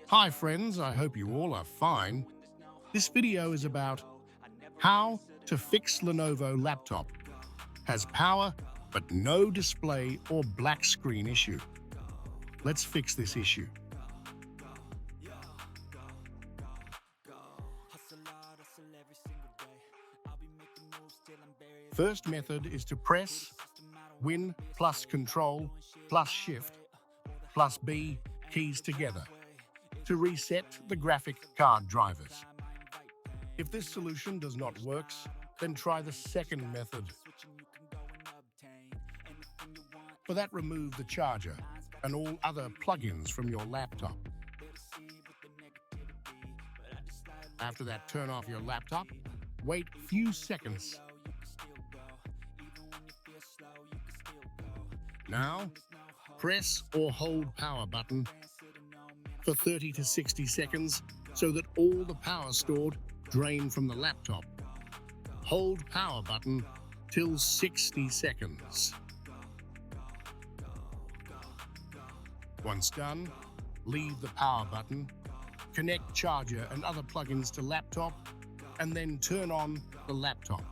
Hi friends, I hope you all are fine. This video is about how to fix Lenovo laptop. Has power, but no display or black screen issue. Let's fix this issue. First method is to press Win plus Control plus Shift plus B keys together to reset the graphic card drivers. If this solution does not work, then try the second method. For that, remove the charger and all other plugins from your laptop. After that, turn off your laptop, wait a few seconds. Now, press or hold power button for 30 to 60 seconds so that all the power stored drain from the laptop. Hold power button till 60 seconds. Once done, leave the power button, connect charger and other plugins to laptop, and then turn on the laptop.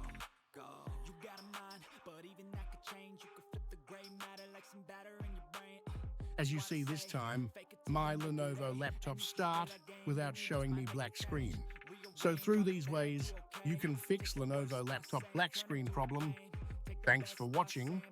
As you see this time, my Lenovo laptop start without showing me black screen. So through these ways, you can fix Lenovo laptop black screen problem. Thanks for watching.